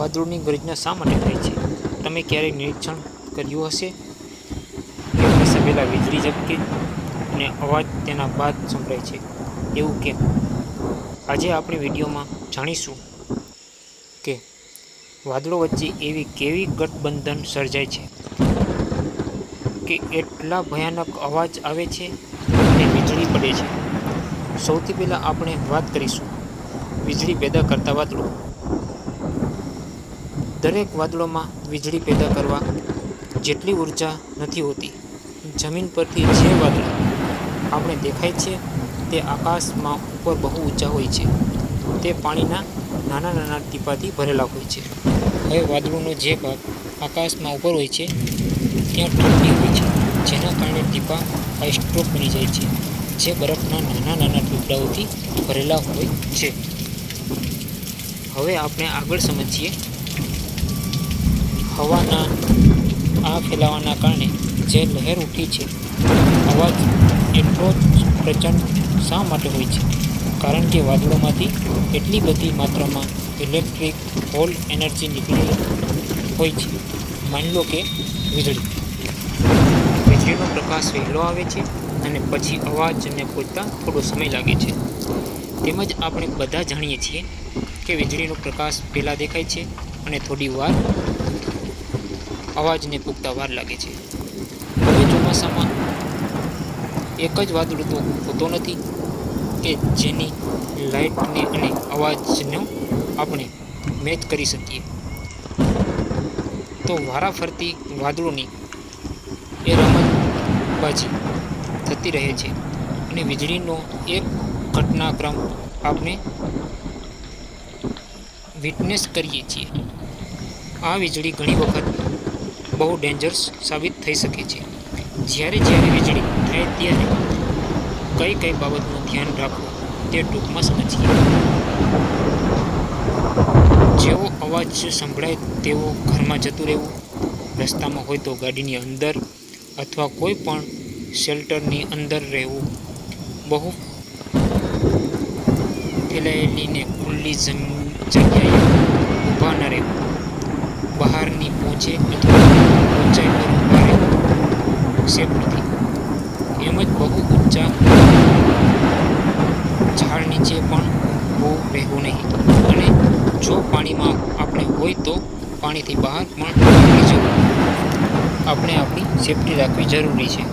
વાદળોની ગર્જના શા માટે થાય છે? તમે ક્યારેય નિરીક્ષણ કર્યું હશે કે વરસાદ પહેલાં વીજળી ઝબકે અને અવાજ તેના બાદ સંભળાય છે? એવું કેમ? આજે આપણે વિડીયોમાં જાણીશું કે વાદળો વચ્ચે એવી કેવી ગઠબંધન સર્જાય છે કે એટલા ભયાનક અવાજ આવે છે અને વીજળી પડે છે. સૌથી પહેલાં આપણે વાત કરીશું વીજળી પેદા કરતા વાદળો. દરેક વાદળોમાં વીજળી પેદા કરવા જેટલી ઉર્જા નથી હોતી. જમીન પરથી જે વાદળ આપણે દેખાય છે તે આકાશમાં ઉપર બહુ ઊંચા હોય છે. તે પાણીના નાના નાના ટીપાથી ભરેલા હોય છે. હવે વાદળોનો જે ભાગ આકાશમાં ઉપર હોય છે ત્યાં ઠંડી હોય છે, જેના કારણે ટીપા આઈસડ્રોપ બની જાય છે, જે બરફના નાના નાના ટુકડાઓથી ભરેલા હોય છે. હવે આપણે આગળ સમજીએ હવાના આ ફેલાવાના કારણે જે લહેર ઉઠી છે. અવાજ એટલો પ્રચંડ શા માટે હોય છે? કારણ કે વાદળોમાંથી એટલી બધી માત્રામાં ઇલેક્ટ્રિક હોલ એનર્જી નીકળી હોય છે. માની લો કે વીજળીનો પ્રકાશ વહેલો આવે છે અને પછી અવાજને પહોંચતા થોડો સમય લાગે છે. તેમજ આપણે બધા જાણીએ છીએ કે વીજળીનો પ્રકાશ પહેલાં દેખાય છે અને થોડી વાર અવાજને પૂગતા વાર લાગે છે. હવે ચોમાસામાં એક જ વાદળ તો હોતો નથી કે જેની લાઇટને અને અવાજનો આપણે મેચ કરી શકીએ. તો વારાફરતી વાદળોની એ રમતબાજી થતી રહે છે અને વીજળીનો એક ઘટનાક્રમ આપણે વિટનેસ કરીએ છીએ. આ વીજળી ઘણી વખત બહુ ડેન્જરસ સાબિત થઈ શકે છે. જ્યારે વીજળી થાય ત્યારે કઈ બાબતનું ધ્યાન રાખવું તે ટૂંકમાં સમજીએ. જેવો અવાજ સંભળાય તેવો ઘરમાં જતું રહેવું, રસ્તામાં હોય તો ગાડીની અંદર અથવા કોઈ પણ શેલ્ટરની અંદર રહેવું, બહુ ફેલાયેલી ને ખુલ્લી જગ્યાએ ઊભા ન રહેવું, બહારની પહોંચે અથવા ઊંચાઈ પર ઊભા રહેવું સેફ નથી. એમ જ બહુ ઊંચા ઝાડ નીચે પણ ઊભું રહેવું નહીં અને જો પાણીમાં આપણે હોય તો પાણીથી બહાર પણ નીકળી જવું. આપણે આપણી સેફટી રાખવી જરૂરી છે.